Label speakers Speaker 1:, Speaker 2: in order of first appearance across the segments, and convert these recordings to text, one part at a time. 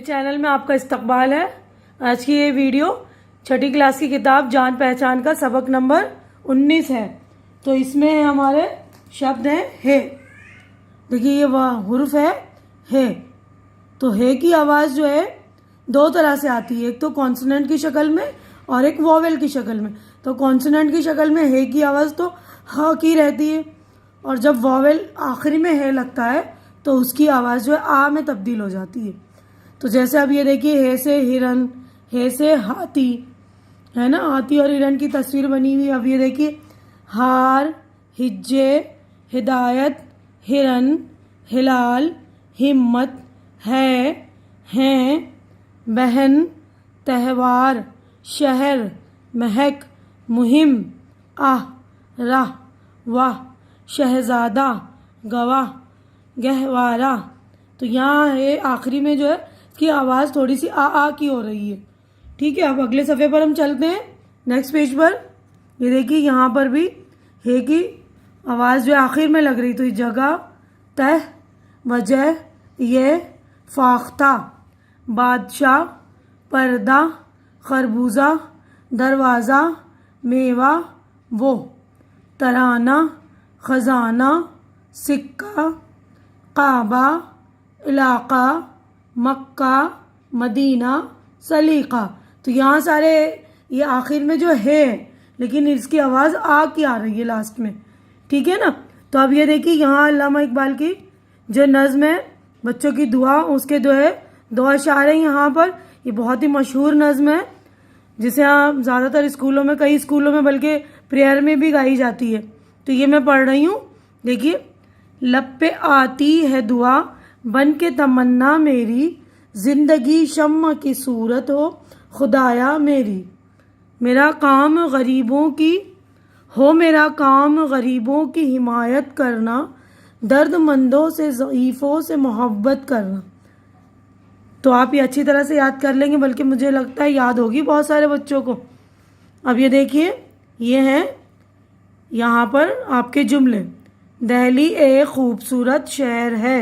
Speaker 1: Channel میں آپ کا استقبال ہے۔ آج کی یہ ویڈیو چھٹی کلاس کی کتاب جان پہچان کا سبق نمبر 19 ہے۔ تو اس میں ہمارے شبد ہیں ہے۔ دیکھیے یہ وہ حرف ہے۔ تو ہے کی آواز جو ہے دو طرح سے آتی ہے، ایک تو کانسوننٹ کی شکل میں اور ایک واول کی شکل میں۔ تو کانسوننٹ کی شکل میں ہے کی آواز تو ہ کی رہتی ہے، اور جب واول آخری میں ہے لگتا ہے تو اس کی آواز جو ہے آ میں تبدیل ہو جاتی ہے۔ تو جیسے اب یہ دیکھیے ہے سے ہرن، ہے سے ہاتھی، ہے نا، ہاتھی اور ہرن کی تصویر بنی ہوئی۔ اب یہ دیکھیے ہار، ہجے، ہدایت، ہرن، ہلال، ہمت، ہے، ہیں، بہن، تہوار، شہر، مہک، مہم، راہ، واہ، شہزادہ، گواہ، گہوارہ۔ تو یہاں ہے آخری میں جو ہے اس کی آواز تھوڑی سی آ کی ہو رہی ہے، ٹھیک ہے۔ اب اگلے صفحے پر ہم چلتے ہیں، نیکسٹ پیج پر۔ یہ دیکھیے یہاں پر بھی ہے کی آواز جو آخر میں لگ رہی، تو یہ جگہ، تہ، وجہ، یہ، فاختہ، بادشاہ، پردہ، خربوزہ، دروازہ، میوہ، وہ، ترانہ، خزانہ، سکہ، کعبہ، علاقہ، مکہ، مدینہ، سلیقہ۔ تو یہاں سارے یہ آخر میں جو ہے لیکن اس کی آواز آ کی آ رہی ہے لاسٹ میں، ٹھیک ہے نا۔ تو اب یہ دیکھیے یہاں علامہ اقبال کی جو نظم ہے بچوں کی دعا، اس کے جو ہے دو اشعار ہیں یہاں پر۔ یہ بہت ہی مشہور نظم ہے جسے آپ زیادہ تر اسکولوں میں، کئی اسکولوں میں بلکہ پریئر میں بھی گائی جاتی ہے۔ تو یہ میں پڑھ رہی ہوں، دیکھیے۔ لب پہ آتی ہے دعا بن کے تمنا میری، زندگی شمع کی صورت ہو خدایا میری، میرا کام غریبوں کی ہو، میرا کام غریبوں کی حمایت کرنا، درد مندوں سے، ضعیفوں سے محبت کرنا۔ تو آپ یہ اچھی طرح سے یاد کر لیں گے، بلکہ مجھے لگتا ہے یاد ہوگی بہت سارے بچوں کو۔ اب یہ دیکھیے یہ ہیں یہاں پر آپ کے جملے۔ دہلی ایک خوبصورت شہر ہے،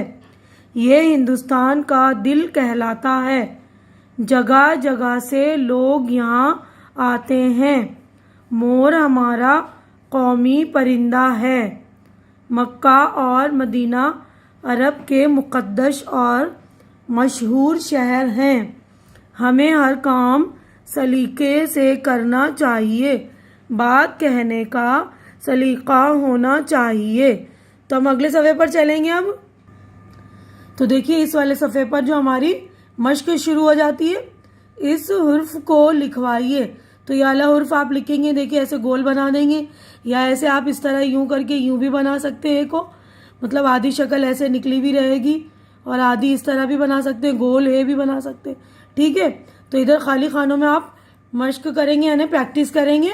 Speaker 1: یہ ہندوستان کا دل کہلاتا ہے، جگہ جگہ سے لوگ یہاں آتے ہیں، مور ہمارا قومی پرندہ ہے، مکہ اور مدینہ عرب کے مقدس اور مشہور شہر ہیں، ہمیں ہر کام سلیقے سے کرنا چاہیے، بات کہنے کا سلیقہ ہونا چاہیے۔ تو ہم اگلے صفحے پر چلیں گے اب۔ تو دیکھیے اس والے صفحے پر جو ہماری مشق شروع ہو جاتی ہے، اس حرف کو لکھوائیے۔ تو یہ اعلیٰ حرف آپ لکھیں گے، دیکھیے ایسے گول بنا دیں گے، یا ایسے آپ اس طرح یوں کر کے یوں بھی بنا سکتے ہیں کو، مطلب آدھی شکل ایسے نکلی بھی رہے گی اور آدھی اس طرح بھی بنا سکتے ہیں، گول ہے بھی بنا سکتے ہیں، ٹھیک ہے۔ تو ادھر خالی خانوں میں آپ مشق کریں گے، یعنی پریکٹس کریں گے۔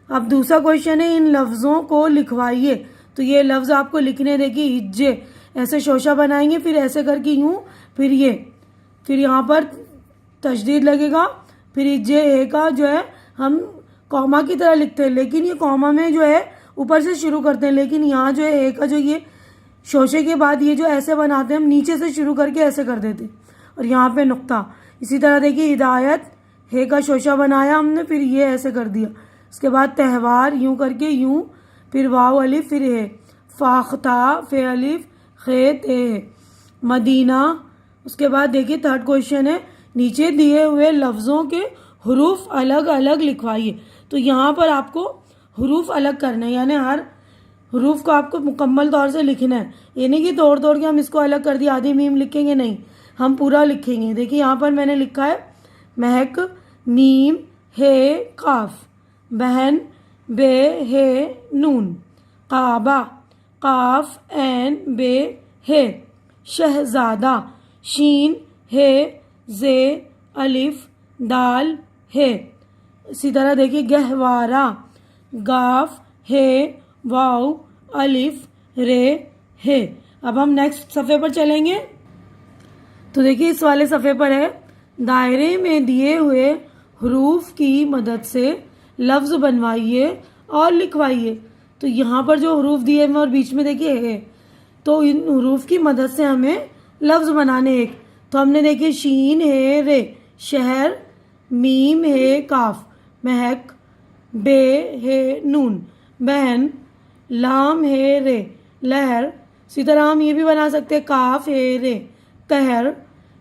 Speaker 1: اب دوسرا کویشچن ہے ان لفظوں کو لکھوائیے۔ تو یہ لفظ آپ کو لکھنے، دیکھیے ہجے ایسے شوشہ بنائیں گے، پھر ایسے کر کے یوں، پھر یہ، پھر یہاں پر تشدید لگے گا، پھر ہجے اے کا جو ہے ہم کوما کی طرح لکھتے ہیں، لیکن یہ کوما میں جو ہے اوپر سے شروع کرتے ہیں، لیکن یہاں جو ہے اے کا جو یہ شوشے کے بعد یہ جو ایسے بناتے ہیں ہم نیچے سے شروع کر کے ایسے کر دیتے ہیں، اور یہاں پہ نقطہ۔ اسی طرح دیکھیے ہدایت، ہے کا شوشہ بنایا ہم نے، پھر یہ ایسے کر دیا، اس کے بعد تہوار یوں کر کے یوں، پھر واو الف، پھر ہے فاختہ، فے الف، خے تے، مدینہ۔ اس کے بعد دیکھیے تھرڈ کویشچن ہے نیچے دیے ہوئے لفظوں کے حروف الگ الگ لکھوائیے۔ تو یہاں پر آپ کو حروف الگ کرنے ہیں، یعنی ہر حروف کو آپ کو مکمل طور سے لکھنا ہے، یہ نہیں کہ توڑ توڑ کے ہم اس کو الگ کر دیا، آدھی میم لکھیں گے، نہیں، ہم پورا لکھیں گے۔ دیکھیے یہاں پر میں نے لکھا ہے مہک، میم، ہے، قاف، بہن، بے، ہے، نون، کعبہ، قاف، عین، بے، ہے، شہزادہ، شین، ہے، زے، الف، دال، ہے۔ اسی طرح دیکھیے گہوارہ، گاف، ہے، واو، الف، رے، ہے۔ اب ہم نیکسٹ صفحے پر چلیں گے۔ تو دیکھیے اس والے صفحے پر ہے دائرے میں دیے ہوئے حروف کی مدد سے لفظ بنوائیے اور لکھوائیے۔ تو یہاں پر جو حروف دیے ہیں اور بیچ میں دیکھیے ہے، تو ان حروف کی مدد سے ہمیں لفظ بنانے ایک۔ تو ہم نے دیکھیے شین ہے رے شہر، میم ہے کاف مہک، بے ہے نون بہن، لام ہے رے لہر. اسی طرح ہم یہ بھی بنا سکتے کاف ہے رے قہر،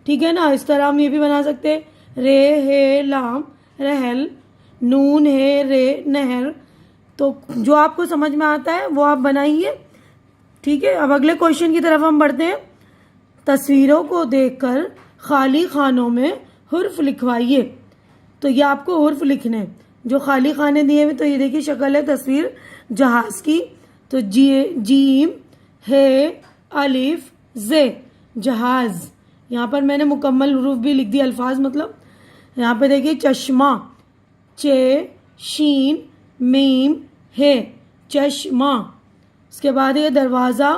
Speaker 1: ٹھیک ہے نا. اس طرح ہم یہ بھی بنا سکتے رے ہے لام رحل، نون ہے رے نہر. تو جو آپ کو سمجھ میں آتا ہے وہ آپ بنائیے، ٹھیک ہے. اب اگلے کوشچن کی طرف ہم بڑھتے ہیں. تصویروں کو دیکھ کر خالی خانوں میں حرف لکھوائیے. تو یہ آپ کو حرف لکھنے ہیں. جو خالی خانے دیے ہوئے تو یہ دیکھیے شکل ہے تصویر جہاز کی. تو جیم ہے الف زے جہاز. یہاں پر میں نے مکمل حروف بھی لکھ دی الفاظ مطلب. یہاں پہ دیکھیے چشمہ، چے شین میم ہے چشمہ. اس کے بعد یہ دروازہ،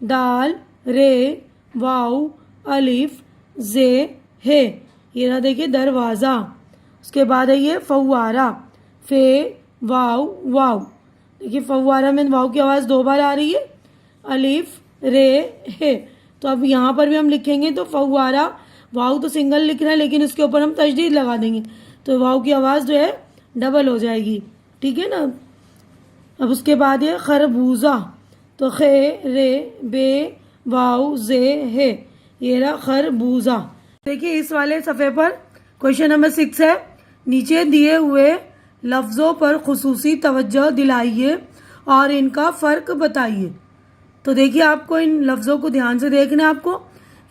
Speaker 1: دال رے واؤ الف زے ہے، یہ رہا دیکھیے دروازہ. اس کے بعد ہے یہ فوارہ، فے واؤ واؤ. دیکھیے فوارہ میں واؤ کی آواز 2 بار آ رہی ہے، الف رے ہے. تو اب یہاں پر بھی ہم لکھیں گے تو فوارہ، واؤ تو سنگل لکھ رہا ہے لیکن اس کے اوپر ہم تشدید لگا دیں گے تو واؤ کی آواز جو ہے ڈبل ہو جائے گی، ٹھیک ہے نا. اب اس کے بعد یہ خربوزہ، تو خے رے بے واؤ زے ہے، یہ رہا خربوزہ. دیکھیے اس والے صفحے پر کوشچن نمبر 6 ہے. نیچے دیے ہوئے لفظوں پر خصوصی توجہ دلائیے اور ان کا فرق بتائیے. تو دیکھیے آپ کو ان لفظوں کو دھیان سے دیکھنا ہے آپ کو.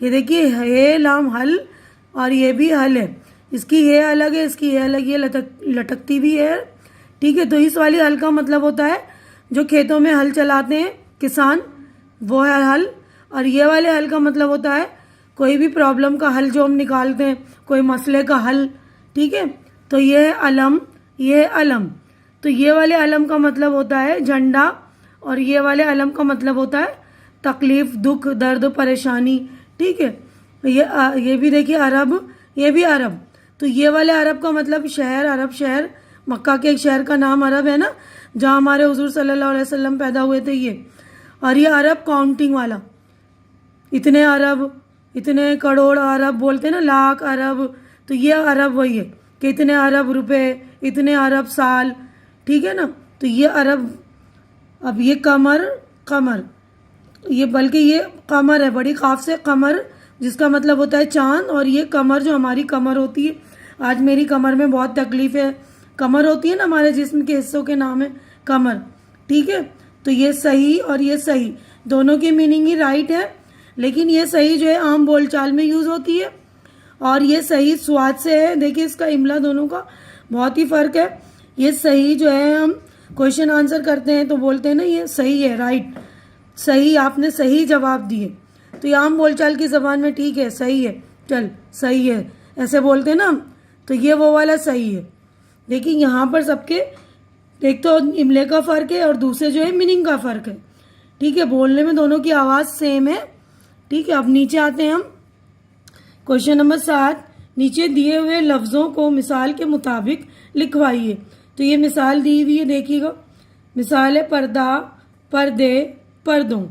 Speaker 1: یہ دیکھیے ہے لام حل اور یہ بھی حل ہے. اس کی ہے الگ ہے، اس کی ہے الگ، یہ لٹکتی بھی ہے، ٹھیک ہے. تو اس والی حل کا مطلب ہوتا ہے جو کھیتوں میں ہل چلاتے ہیں کسان، وہ ہے حل. اور یہ والے حل کا مطلب ہوتا ہے کوئی بھی پرابلم کا حل جو ہم نکالتے ہیں، کوئی مسئلے کا حل، ٹھیک ہے. تو یہ ہے علم، یہ ہے علم. تو یہ والے علم کا مطلب ہوتا ہے جھنڈا اور یہ والے علم کا مطلب ہوتا ہے تکلیف، دکھ، درد، پریشانی، ٹھیک ہے. یہ بھی دیکھیے عرب، یہ بھی عرب. تو یہ والے عرب کا مطلب شہر، عرب شہر، مکہ کے ایک شہر کا نام عرب ہے نا جہاں ہمارے حضور صلی اللہ علیہ وسلم پیدا ہوئے تھے یہ. اور یہ عرب کاؤنٹنگ والا، اتنے عرب، اتنے کروڑ عرب بولتے ہیں نا، لاکھ عرب. تو یہ عرب وہی ہے کہ اتنے عرب روپے، اتنے عرب سال، ٹھیک ہے نا. تو یہ عرب. اب یہ قمر، قمر، یہ بلکہ یہ قمر ہے بڑی قاف سے قمر، جس کا مطلب ہوتا ہے چاند. اور یہ کمر جو ہماری کمر ہوتی ہے، آج میری کمر میں بہت تکلیف ہے. کمر ہوتی ہے نا ہمارے جسم کے حصوں کے نام ہے کمر، ٹھیک ہے. تو یہ صحیح اور یہ صحیح دونوں کی میننگ ہی رائٹ ہے، لیکن یہ صحیح جو ہے عام بول چال میں یوز ہوتی ہے اور یہ صحیح سواد سے ہے. دیکھیے اس کا املا دونوں کا بہت ہی فرق ہے. یہ صحیح جو ہے ہم کوشچن آنسر کرتے ہیں تو بولتے ہیں نا یہ صحیح ہے، رائٹ، صحیح، آپ نے صحیح جواب دیے. تو یہ عام بول چال کی زبان میں ٹھیک ہے، صحیح ہے، چل صحیح ہے ایسے بولتے ہیں نا ہم. تو یہ وہ والا صحیح ہے. دیکھیے یہاں پر سب کے ایک تو املے کا فرق ہے اور دوسرے جو ہے میننگ کا فرق ہے، ٹھیک ہے. بولنے میں دونوں کی آواز سیم ہے، ٹھیک ہے. اب نیچے آتے ہیں ہم کوشچن نمبر 7. نیچے دیے ہوئے لفظوں کو مثال کے مطابق لکھوائیے. تو یہ مثال دی ہوئی ہے، دیکھیے گا. مثال ہے پردہ، پردے، پردوں.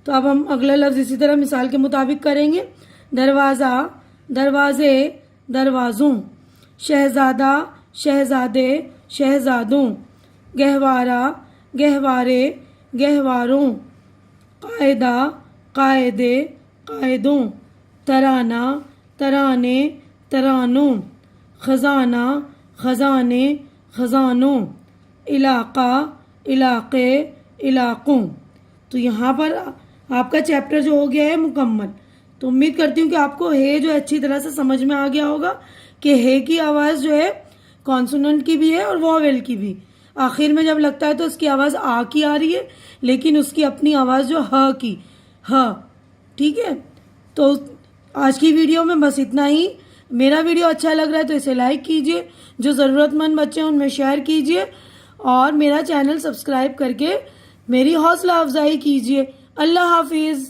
Speaker 1: تو اب ہم اگلا لفظ اسی طرح مثال کے مطابق کریں گے. دروازہ، دروازے، دروازوں. شہزادہ، شہزادے، شہزادوں. گہوارہ، گہوارے، گہواروں. قاعدہ، قاعدے، قاعدوں. ترانہ، ترانے، ترانوں. خزانہ، خزانے، خزانوں. علاقہ، علاقے، علاقوں. تو یہاں پر آپ کا چیپٹر جو ہو گیا ہے مکمل. تو امید کرتی ہوں کہ آپ کو ہے جو اچھی طرح سے سمجھ میں آ گیا ہوگا کہ ہے کی آواز جو ہے کانسوننٹ کی بھی ہے اور واویل کی بھی. آخر میں جب لگتا ہے تو اس کی آواز آ کی آ رہی ہے، لیکن اس کی اپنی آواز جو ہ کی، ہ، ٹھیک ہے. تو آج کی ویڈیو میں بس اتنا ہی. میرا ویڈیو اچھا لگ رہا ہے تو اسے لائک کیجئے، جو ضرورت مند بچے ہیں ان میں شیئر کیجئے اور میرا چینل سبسکرائب کر کے میری حوصلہ افزائی کیجئے. اللہ حافظ.